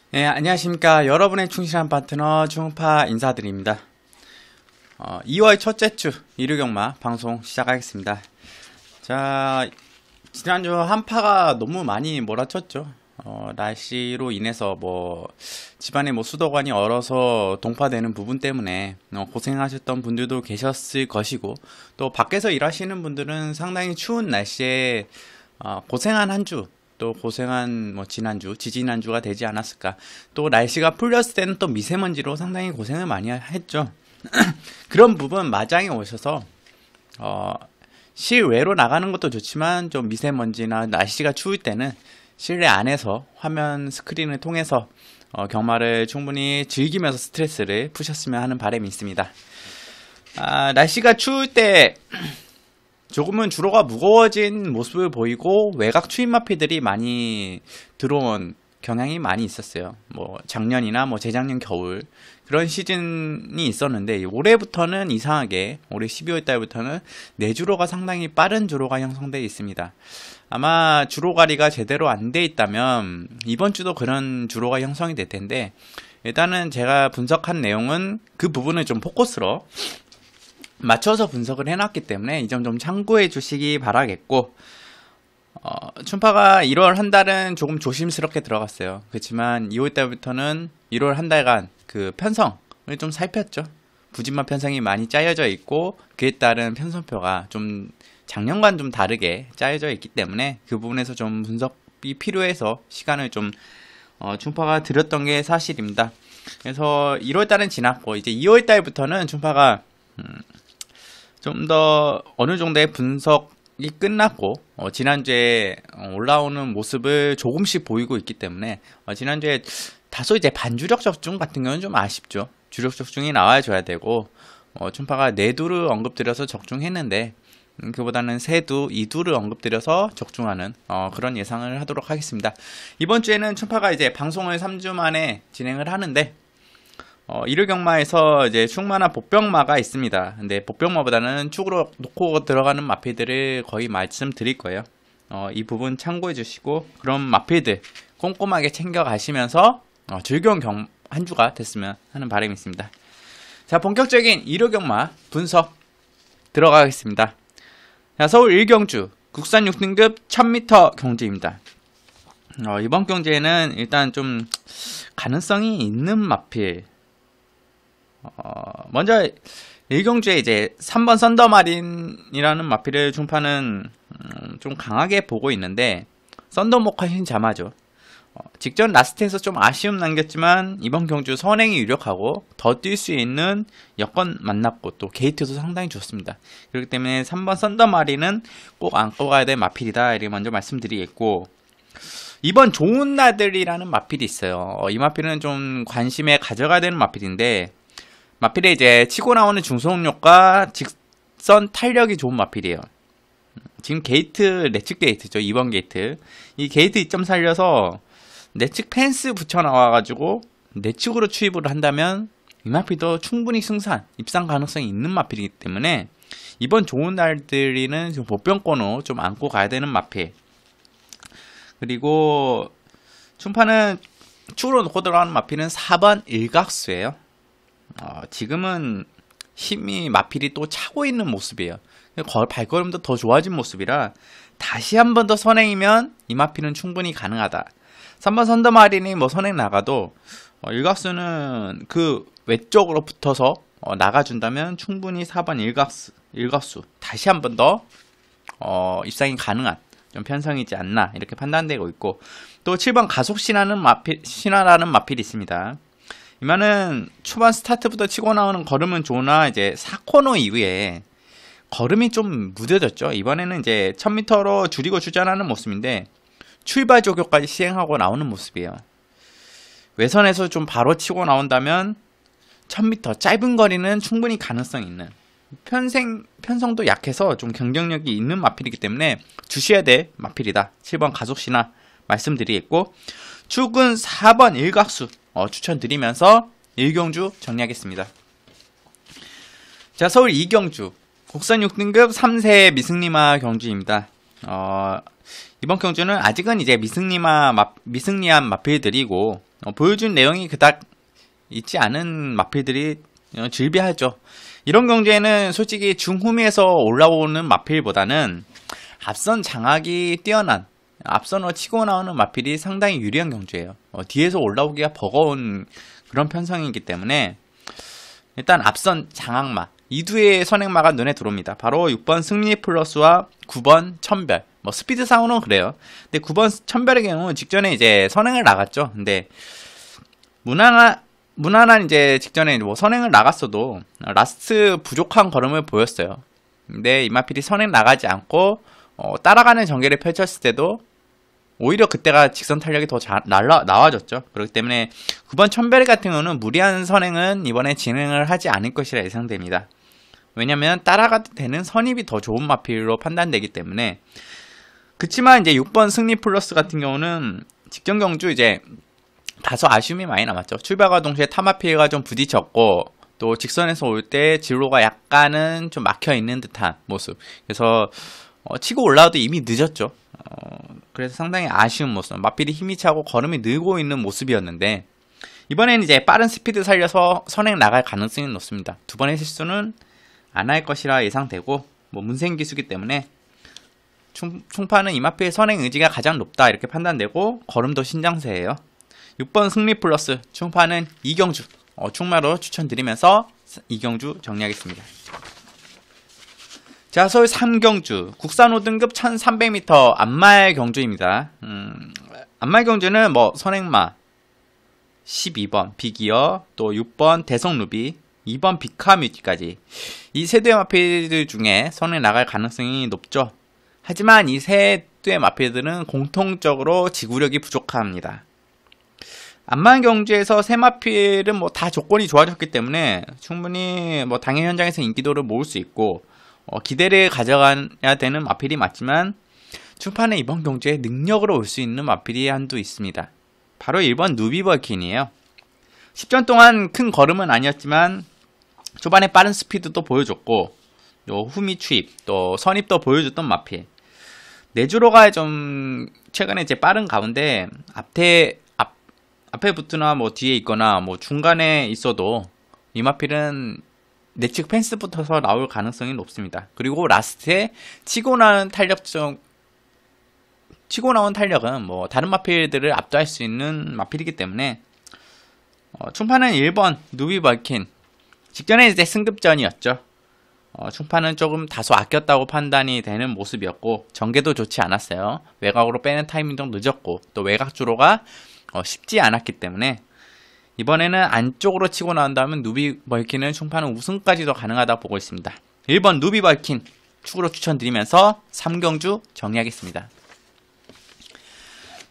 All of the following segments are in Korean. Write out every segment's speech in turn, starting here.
네, 안녕하십니까. 여러분의 충실한 파트너 중파 인사드립니다. 2월 첫째 주 일요경마 방송 시작하겠습니다. 자, 지난주 한파가 너무 많이 몰아쳤죠. 날씨로 인해서 집안에 수도관이 얼어서 동파되는 부분 때문에 고생하셨던 분들도 계셨을 것이고, 또 밖에서 일하시는 분들은 상당히 추운 날씨에 고생한 한 주, 또 고생한 지난주, 지지난주가 되지 않았을까. 또 날씨가 풀렸을 때는 또 미세먼지로 상당히 고생을 많이 했죠. 그런 부분 마장에 오셔서 실외로 나가는 것도 좋지만 좀 미세먼지나 날씨가 추울 때는 실내 안에서 화면 스크린을 통해서 경마를 충분히 즐기면서 스트레스를 푸셨으면 하는 바람이 있습니다. 날씨가 추울 때 조금은 주로가 무거워진 모습을 보이고 외곽 추임 마피들이 많이 들어온 경향이 많이 있었어요. 작년이나 재작년 겨울 그런 시즌이 있었는데, 올해부터는 이상하게 올해 12월 달부터는 내주로가 상당히 빠른 주로가 형성되어 있습니다. 아마 주로가리가 제대로 안 돼 있다면 이번 주도 그런 주로가 형성이 될 텐데, 일단은 제가 분석한 내용은 그 부분을 좀 포커스로 맞춰서 분석을 해놨기 때문에 이 점 좀 참고해 주시기 바라겠고, 춘파가 1월 한 달은 조금 조심스럽게 들어갔어요. 그렇지만 2월 달부터는 1월 한 달간 그 편성을 좀 살폈죠. 부진마 편성이 많이 짜여져 있고, 그에 따른 편성표가 좀 작년과는 좀 다르게 짜여져 있기 때문에 그 부분에서 좀 분석이 필요해서 시간을 좀 춘파가 들였던 게 사실입니다. 그래서 1월 달은 지났고, 이제 2월 달부터는 춘파가 좀 더 어느 정도의 분석이 끝났고, 지난주에 올라오는 모습을 조금씩 보이고 있기 때문에 지난주에 다소 이제 반주력 적중 같은 경우는 좀 아쉽죠. 주력 적중이 나와줘야 되고, 춘파가 4두를 언급드려서 적중했는데 그보다는 3두, 2두를 언급드려서 적중하는 그런 예상을 하도록 하겠습니다. 이번 주에는 춘파가 이제 방송을 3주 만에 진행을 하는데, 일요경마에서 이제 축마나 복병마가 있습니다. 근데 복병마보다는 축으로 놓고 들어가는 마필들을 거의 말씀드릴 거예요. 이 부분 참고해 주시고, 그런 마필들 꼼꼼하게 챙겨 가시면서 즐거운 한 주가 됐으면 하는 바람이 있습니다. 자, 본격적인 일요경마 분석 들어가겠습니다. 자, 서울 1경주 국산 6등급 1000m 경주입니다. 이번 경주에는 일단 좀 가능성이 있는 마필, 먼저 1경주에 이제 3번 썬더마린이라는 마필을 중파는 좀 강하게 보고 있는데, 썬더목화 흰자마죠. 직전 라스트에서 좀 아쉬움 남겼지만 이번 경주 선행이 유력하고 더 뛸 수 있는 여건 만났고, 또 게이트도 상당히 좋습니다. 그렇기 때문에 3번 썬더마린은 꼭 안고 가야 될 마필이다, 이렇게 먼저 말씀드리겠고, 이번 좋은 날들이라는 마필이 있어요. 이 마필은 좀 관심에 가져가야 되는 마필인데, 마필에 이제 치고 나오는 중속력과 직선 탄력이 좋은 마필이에요. 지금 게이트, 내측 게이트죠. 2번 게이트. 이 게이트 2점 살려서 내측 펜스 붙여 나와가지고 내측으로 추입을 한다면 이 마필도 충분히 승산, 입상 가능성이 있는 마필이기 때문에 이번 좋은 날들이는 보병권으로 좀 안고 가야 되는 마필. 그리고 춘파는 축으로 놓고 들어가는 마필은 4번 일각수예요. 지금은 힘이 마필이 또 차고 있는 모습이에요. 발걸음도 더 좋아진 모습이라 다시 한 번 더 선행이면 이 마필은 충분히 가능하다. 3번 선더마린이 선행 나가도 일각수는 그 외쪽으로 붙어서 나가준다면 충분히 4번 일각수 다시 한 번 더 입상이 가능한 좀 편성이지 않나, 이렇게 판단되고 있고, 또 7번 가속신화라는 마필이 있습니다. 이만은 초반 스타트부터 치고 나오는 걸음은 좋으나 이제 4코너 이후에 걸음이 좀 무뎌졌죠. 이번에는 이제 1000m로 줄이고 주전하는 모습인데 출발 조교까지 시행하고 나오는 모습이에요. 외선에서 좀 바로 치고 나온다면 1000m 짧은 거리는 충분히 가능성 있는, 편성도 약해서 좀 경쟁력이 있는 마필이기 때문에 주셔야 될 마필이다. 7번 가속신화 말씀드리겠고, 축은 4번 일각수 추천드리면서 1경주 정리하겠습니다. 자, 서울 2경주 국산 6등급 3세 미승리마 경주입니다. 이번 경주는 아직은 이제 미승리한 마필들이고, 보여준 내용이 그닥 있지 않은 마필들이 즐비하죠. 이런 경주에는 솔직히 중후미에서 올라오는 마필보다는 앞선 장악이 뛰어난 앞선으로 치고 나오는 마필이 상당히 유리한 경주예요. 뒤에서 올라오기가 버거운 그런 편성이기 때문에 일단 앞선 장악마 이두의 선행마가 눈에 들어옵니다. 바로 6번 승리 플러스와 9번 천별. 스피드상으로는 그래요. 근데 9번 천별의 경우 직전에 이제 선행을 나갔죠. 근데 무난한 이제 직전에 선행을 나갔어도 라스트 부족한 걸음을 보였어요. 근데 이마필이 선행 나가지 않고 따라가는 전개를 펼쳤을 때도 오히려 그때가 직선 탄력이 더 나와졌죠. 그렇기 때문에 9번 천별 같은 경우는 무리한 선행은 이번에 진행을 하지 않을 것이라 예상됩니다. 왜냐면 따라가도 되는 선입이 더 좋은 마필로 판단되기 때문에. 그치만 이제 6번 승리 플러스 같은 경우는 직전 경주 이제 다소 아쉬움이 많이 남았죠. 출발과 동시에 타마필과 좀 부딪혔고 또 직선에서 올 때 진로가 약간은 좀 막혀 있는 듯한 모습. 그래서 치고 올라와도 이미 늦었죠. 그래서 상당히 아쉬운 모습. 마필이 힘이 차고 걸음이 늘고 있는 모습이었는데 이번에는 이제 빠른 스피드 살려서 선행 나갈 가능성이 높습니다. 두 번의 실수는 안 할 것이라 예상되고 문생 기수기 때문에 총파는 이마필의 선행 의지가 가장 높다 이렇게 판단되고 걸음도 신장세예요. 6번 승리 플러스 충파는 이경주 충마로 추천드리면서 이경주 정리하겠습니다. 자, 서울 3경주 국산 5등급 1300m 안말 경주입니다. 안말 경주는 선행마 12번 비기어 또 6번 대성루비 2번 비카뮤지까지 이 세 대의 마필들 중에 선행 나갈 가능성이 높죠. 하지만 이 세 대의 마필들은 공통적으로 지구력이 부족합니다. 안말 경주에서 세 마필은 다 조건이 좋아졌기 때문에 충분히 당일 현장에서 인기도를 모을 수 있고 기대를 가져가야 되는 마필이 맞지만 충파는 이번 경주에 능력으로 올 수 있는 마필이 한두 있습니다. 바로 1번 누비벌킨이에요. 10전 동안 큰 걸음은 아니었지만 초반에 빠른 스피드도 보여줬고 후미 추입 또 선입도 보여줬던 마필. 내주로가 좀 최근에 이제 빠른 가운데 앞에 붙으나 뒤에 있거나 중간에 있어도 이 마필은 내측 펜스 붙어서 나올 가능성이 높습니다. 그리고 라스트에 치고 나온 탄력은 다른 마필들을 압도할 수 있는 마필이기 때문에 충파는 1번 누비벌킨 직전에 이제 승급전이었죠. 충파는 조금 다소 아꼈다고 판단이 되는 모습이었고 전개도 좋지 않았어요. 외곽으로 빼는 타이밍도 늦었고 또 외곽 주로가 쉽지 않았기 때문에 이번에는 안쪽으로 치고 나온다면 누비벌킨은 충파는 우승까지도 가능하다 보고 있습니다. 1번 누비벌킨 축으로 추천드리면서 3경주 정리하겠습니다.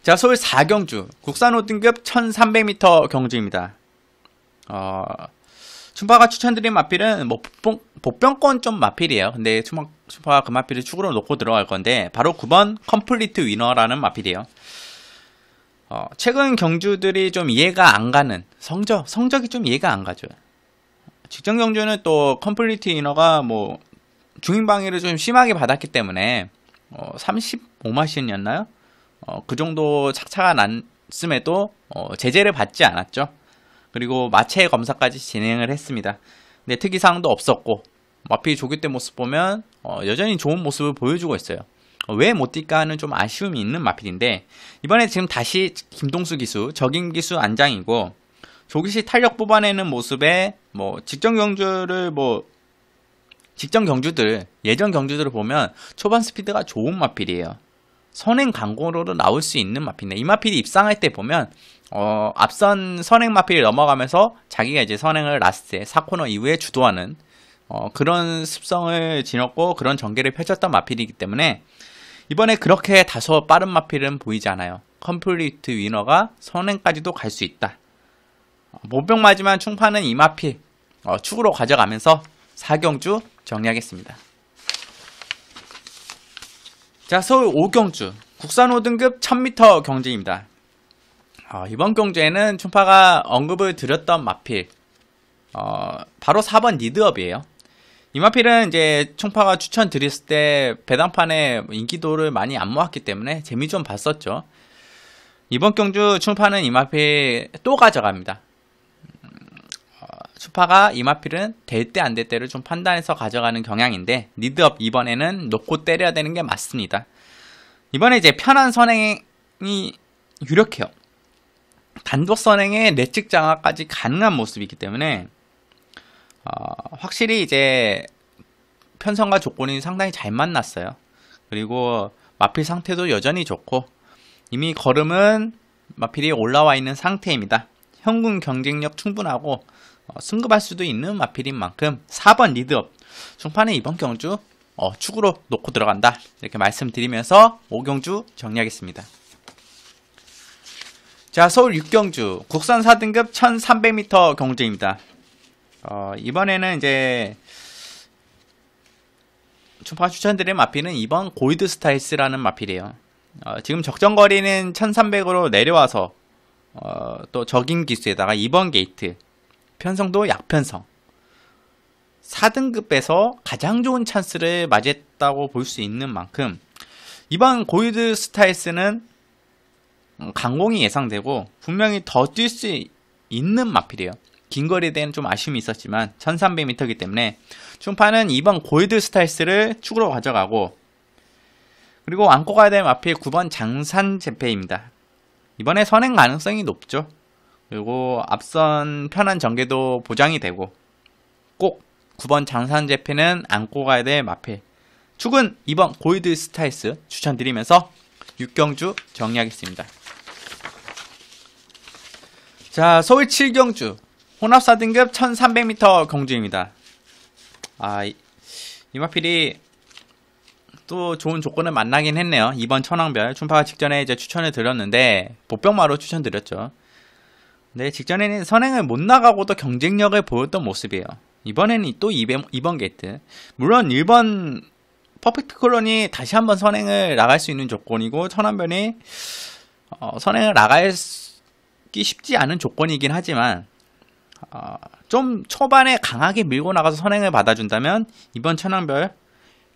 자, 서울 4경주 국산 5등급 1300m 경주입니다. 충파가 추천드린 마필은 보병권 좀 마필이에요. 근데 충파가 그 마필을 축으로 놓고 들어갈 건데 바로 9번 컴플리트 위너라는 마필이에요. 최근 경주들이 좀 이해가 안 가는 성적이 좀 이해가 안 가죠. 직전 경주는 또 컴플리트 위너가 중임방해를 좀 심하게 받았기 때문에 35마신이었나요? 그 정도 착차가 났음에도 제재를 받지 않았죠. 그리고 마체 검사까지 진행을 했습니다. 근데 특이사항도 없었고 마필 조교 때 모습 보면 여전히 좋은 모습을 보여주고 있어요. 왜 못 뛸까 하는 좀 아쉬움이 있는 마필인데 이번에 지금 다시 김동수 기수, 적임 기수 안장이고 조기시 탄력 뽑아내는 모습에 직전 경주들 예전 경주들을 보면 초반 스피드가 좋은 마필이에요. 선행 강공으로도 나올 수 있는 마필인데 이 마필이 입상할 때 보면 앞선 선행 마필을 넘어가면서 자기가 이제 선행을 라스트에 4코너 이후에 주도하는 그런 습성을 지녔고 그런 전개를 펼쳤던 마필이기 때문에 이번에 그렇게 다소 빠른 마필은 보이지 않아요. 컴플리트 위너가 선행까지도 갈 수 있다. 모병 맞으면 충파는 이 마필 축으로 가져가면서 4경주 정리하겠습니다. 자, 서울 5경주 국산 5등급 1000m 경주입니다. 이번 경주에는 충파가 언급을 드렸던 마필 바로 4번 니드업이에요. 이 마필은 이제 충파가 추천드렸을 때 배당판에 인기도를 많이 안 모았기 때문에 재미 좀 봤었죠. 이번 경주 충파는 이마필 또 가져갑니다. 충파가 이마필은 될 때 안 될 때를 좀 판단해서 가져가는 경향인데 리드업 이번에는 놓고 때려야 되는 게 맞습니다. 이번에 이제 편한 선행이 유력해요. 단독 선행에 내측 장악까지 가능한 모습이기 때문에 확실히 이제 편성과 조건이 상당히 잘 만났어요. 그리고 마필 상태도 여전히 좋고 이미 걸음은 마필이 올라와 있는 상태입니다. 현금 경쟁력 충분하고 승급할 수도 있는 마필인 만큼 4번 리드업 충파는 이번 경주 축으로 놓고 들어간다 이렇게 말씀드리면서 5경주 정리하겠습니다. 자, 서울 6경주 국산 4등급 1300m 경주입니다. 이번에는 이제 충파가 추천드린 마필은 이번 골드 스타일스라는 마필이에요. 지금 적정거리는 1300으로 내려와서 또 적인 기수에다가 2번 게이트 편성도 약편성 4등급에서 가장 좋은 찬스를 맞이했다고 볼 수 있는 만큼 이번 골드 스타일스는 강공이 예상되고 분명히 더 뛸 수 있는 마필이에요. 긴 거리에 대한 좀 아쉬움이 있었지만 1300m이기 때문에 충파는 이번 골드 스타일스를 축으로 가져가고 그리고 안고 가야 될 마필 9번 장산 제페입니다. 이번에 선행 가능성이 높죠. 그리고 앞선 편한 전개도 보장이 되고 꼭 9번 장산 제페는 안고 가야 될 마필 축은 이번 골드 스타일스 추천드리면서 6경주 정리하겠습니다. 자, 서울 7경주 혼합 4등급 1300m 경주입니다. 이 마필이 또 좋은 조건을 만나긴 했네요. 이번 천왕별 충파가 직전에 이제 추천을 드렸는데 복병마로 추천드렸죠. 근데 직전에는 선행을 못 나가고도 경쟁력을 보였던 모습이에요. 이번에는 또 2번 게이트. 물론 1번 퍼펙트 콜론이 다시 한번 선행을 나갈 수 있는 조건이고 천왕별이 선행을 나가기 쉽지 않은 조건이긴 하지만 좀 초반에 강하게 밀고 나가서 선행을 받아준다면 이번 천왕별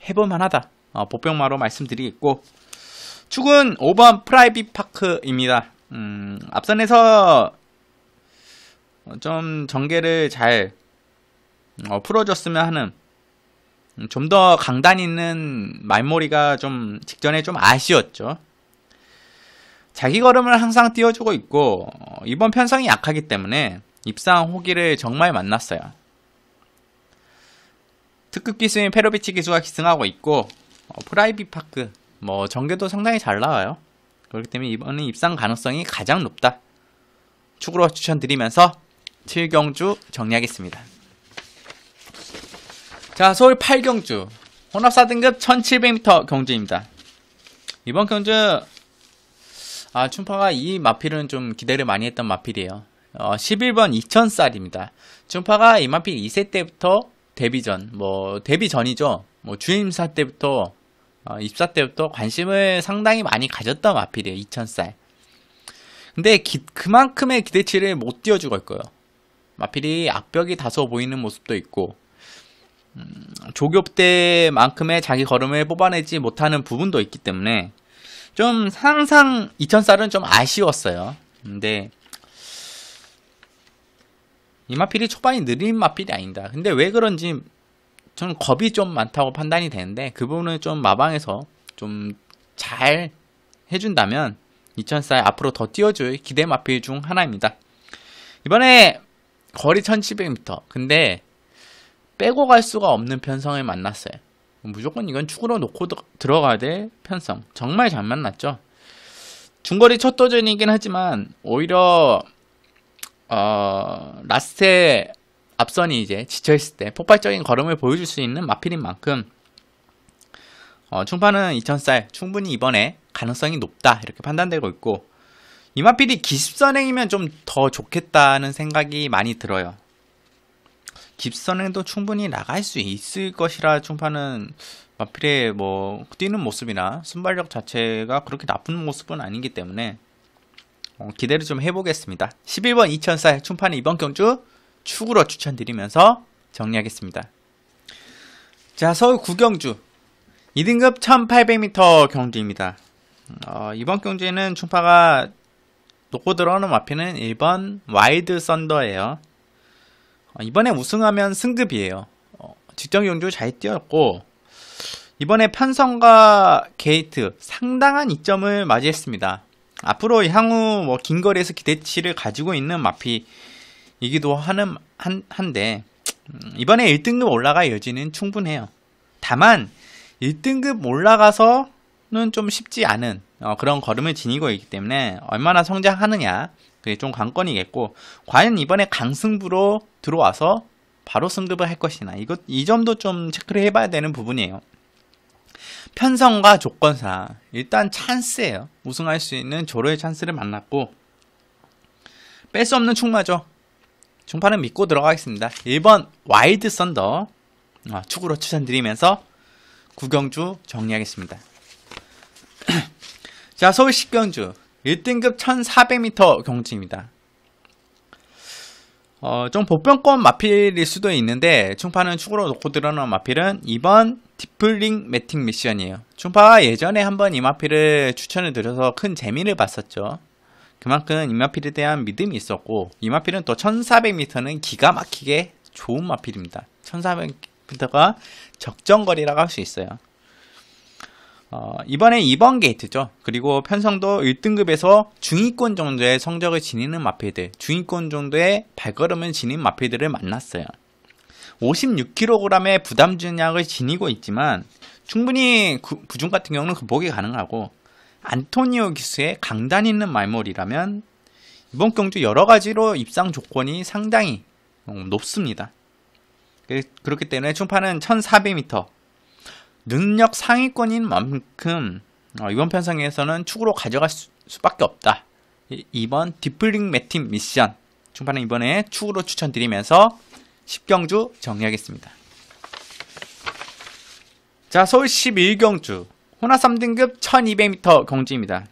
해볼만하다. 복병마로 말씀드리겠고 축은 5번 프라이빗 파크입니다. 앞선에서 좀 전개를 잘 풀어줬으면 하는 좀 더 강단 있는 말머리가 좀 직전에 좀 아쉬웠죠. 자기 걸음을 항상 띄워주고 있고 이번 편성이 약하기 때문에 입상 호기를 정말 만났어요. 특급 기수인 페로비치 기수가 기승하고 있고 프라이빗 파크 전개도 상당히 잘 나와요. 그렇기 때문에 이번에 입상 가능성이 가장 높다. 축으로 추천드리면서 7경주 정리하겠습니다. 자, 서울 8경주 혼합 4등급 1700m 경주입니다. 이번 경주 충파가 이 마필은 좀 기대를 많이 했던 마필이에요. 11번 2000쌀입니다. 충파가 이 마필 2세 때부터 데뷔 전이죠. 주임사 때부터 입사 때부터 관심을 상당히 많이 가졌던 마필이에요. 2000쌀. 근데 그만큼의 기대치를 못 띄워주고 있고요. 마필이 악벽이 다소 보이는 모습도 있고 조교 때만큼의 자기 걸음을 뽑아내지 못하는 부분도 있기 때문에 좀 항상 2000쌀은 좀 아쉬웠어요. 근데 이 마필이 초반이 느린 마필이 아닙니다. 근데 왜 그런지 저는 겁이 좀 많다고 판단이 되는데 그 부분을 좀 마방에서 좀 잘 해준다면 2000쌀 앞으로 더 띄워줄 기대 마필 중 하나입니다. 이번에 거리 1700m 근데 빼고 갈 수가 없는 편성을 만났어요. 무조건 이건 축으로 놓고 들어가야 될 편성. 정말 잘 만났죠. 중거리 첫 도전이긴 하지만 오히려 라스트에 앞선이 이제 지쳐있을 때 폭발적인 걸음을 보여줄 수 있는 마필인 만큼 충파는 2000쌀 충분히 이번에 가능성이 높다 이렇게 판단되고 있고 이 마필이 기습선행이면 좀 더 좋겠다는 생각이 많이 들어요. 기습선행도 충분히 나갈 수 있을 것이라 충파는 마필의 뛰는 모습이나 순발력 자체가 그렇게 나쁜 모습은 아니기 때문에 기대를 좀 해보겠습니다. 11번 2000쌀 충파는 이번 경주 축으로 추천드리면서 정리하겠습니다. 자, 서울 9경주 2등급 1800m 경주입니다. 이번 경주에는 충파가 놓고 들어오는 마피는 1번 와일드 썬더예요. 이번에 우승하면 승급이에요. 직전 경주 잘 뛰었고 이번에 편성과 게이트 상당한 이점을 맞이했습니다. 앞으로 향후 뭐 긴 거리에서 기대치를 가지고 있는 마피이기도 한데 이번에 1등급 올라갈 여지는 충분해요. 다만 1등급 올라가서는 좀 쉽지 않은 그런 걸음을 지니고 있기 때문에 얼마나 성장하느냐 그게 좀 관건이겠고, 과연 이번에 강승부로 들어와서 바로 승급을 할 것이나 이 점도 좀 체크를 해봐야 되는 부분이에요. 편성과 조건상 일단 찬스예요. 우승할 수 있는 조로의 찬스를 만났고 뺄 수 없는 충마죠. 중파는 믿고 들어가겠습니다. 1번 와일드 썬더 축으로 추천드리면서 구경주 정리하겠습니다. 자, 서울 10경주 1등급 1400m 경주입니다. 좀 보편권 마필일 수도 있는데 충파는 축으로 놓고 들어놓은 마필은 2번 디플링 매틱 미션이에요. 충파가 예전에 한번 이 마필을 추천을 드려서 큰 재미를 봤었죠. 그만큼 이 마필에 대한 믿음이 있었고, 이 마필은 또 1400m는 기가 막히게 좋은 마필입니다. 1400m가 적정거리라고 할 수 있어요. 이번에 2번 게이트죠. 그리고 편성도 1등급에서 중위권 정도의 성적을 지니는 마필들, 중위권 정도의 발걸음을 지닌 마필들을 만났어요. 56kg의 부담 중량을 지니고 있지만 충분히 부중 같은 경우는 극복이 가능하고, 안토니오 기수의 강단 있는 말몰이라면 이번 경주 여러가지로 입상 조건이 상당히 높습니다. 그렇기 때문에 충파는 1400m 능력 상위권인 만큼 이번 편성에서는 축으로 가져갈 수밖에 없다. 2번 디플링 매틱 미션 충파는 이번에 축으로 추천드리면서 10경주 정리하겠습니다. 자, 서울 11경주 호나 3등급 1200m 경주입니다.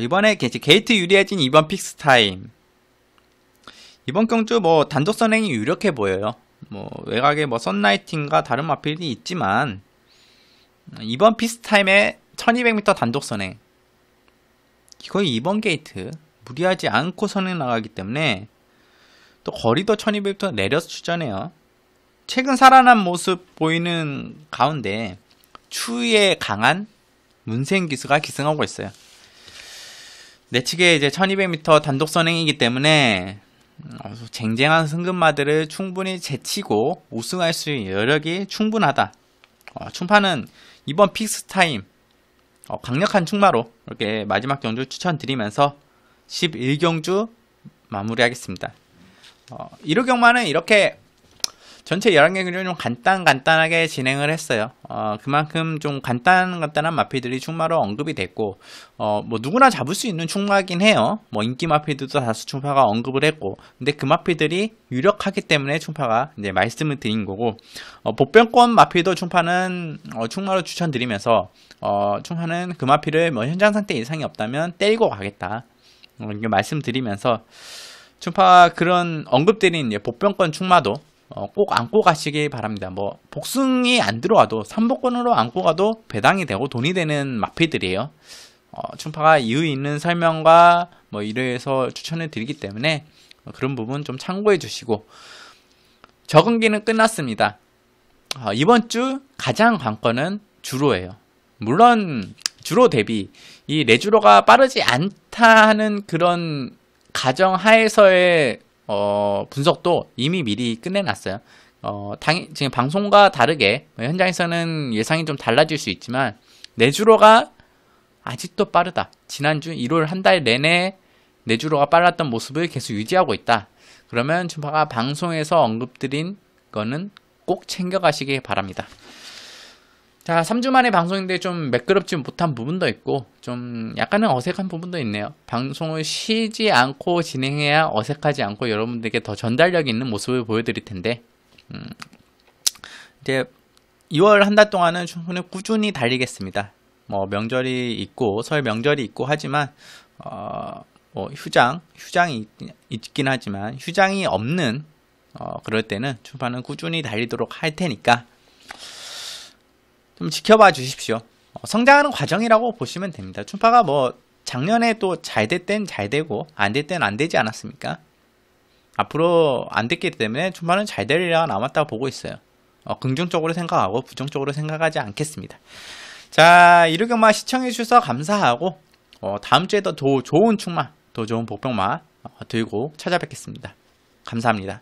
이번에 게이트 유리해진 2번 픽스타임. 이번 경주 단독 선행이 유력해 보여요. 외곽에 썬라이팅과 다른 마필이 있지만 이번 픽스타임에 1200m 단독 선행, 거의 2번 게이트 무리하지 않고 선행 나가기 때문에 또 거리도 1200m 내려서 추천해요. 최근 살아난 모습 보이는 가운데 추위에 강한 문세인 기수가 기승하고 있어요. 내측에 이제 1200m 단독 선행이기 때문에 쟁쟁한 승급마들을 충분히 제치고 우승할 수 있는 여력이 충분하다. 충파는 이번 픽스타임 강력한 충마로 이렇게 마지막 경주 추천드리면서 11경주 마무리하겠습니다. 1호 경마는 이렇게 전체 11경기를 좀 간단하게 진행을 했어요. 그만큼 좀 간단한 마필들이 충마로 언급이 됐고, 누구나 잡을 수 있는 충마긴 해요. 인기 마필들도 다수 충파가 언급을 했고, 근데 그 마필들이 유력하기 때문에 충파가 이제 말씀을 드린 거고, 보편권 마필도 충파는 충마로 추천드리면서, 충파는 그 마필을 현장 상태 이상이 없다면 때리고 가겠다. 이렇게 말씀드리면서, 충파가 그런 언급드린 이제 보편권 충마도 꼭 안고 가시기 바랍니다. 복승이 안 들어와도 3복권으로 안고 가도 배당이 되고 돈이 되는 마필들이에요. 충파가 이유 있는 설명과 이래서 추천을 드리기 때문에 그런 부분 좀 참고해 주시고, 적응기는 끝났습니다. 이번 주 가장 관건은 주로예요. 물론 주로 대비 이 레주로가 빠르지 않다 하는 그런 가정 하에서의 분석도 이미 미리 끝내놨어요. 지금 방송과 다르게 현장에서는 예상이 좀 달라질 수 있지만 내주로가 아직도 빠르다. 지난주 1월 한 달 내내 내주로가 빨랐던 모습을 계속 유지하고 있다. 그러면 충파가 방송에서 언급드린 거는 꼭 챙겨가시기 바랍니다. 자, 3주 만에 방송인데 좀 매끄럽지 못한 부분도 있고 좀 약간은 어색한 부분도 있네요. 방송을 쉬지 않고 진행해야 어색하지 않고 여러분들에게 더 전달력 있는 모습을 보여드릴 텐데, 이제 2월 한 달 동안은 충분히 꾸준히 달리겠습니다. 명절이 있고 설 명절이 있고 하지만 휴장이 있긴 하지만 휴장이 없는 그럴 때는 충파는 꾸준히 달리도록 할 테니까 좀 지켜봐 주십시오. 성장하는 과정이라고 보시면 됩니다. 충파가 작년에 또 잘 될 땐 잘 되고 안 될 땐 안 되지 않았습니까? 앞으로 안 됐기 때문에 춤판은 잘 되리라 남았다고 보고 있어요. 긍정적으로 생각하고 부정적으로 생각하지 않겠습니다. 자, 이르경마 시청해주셔서 감사하고 다음 주에 더 좋은 충마, 더 좋은 복병마 들고 찾아뵙겠습니다. 감사합니다.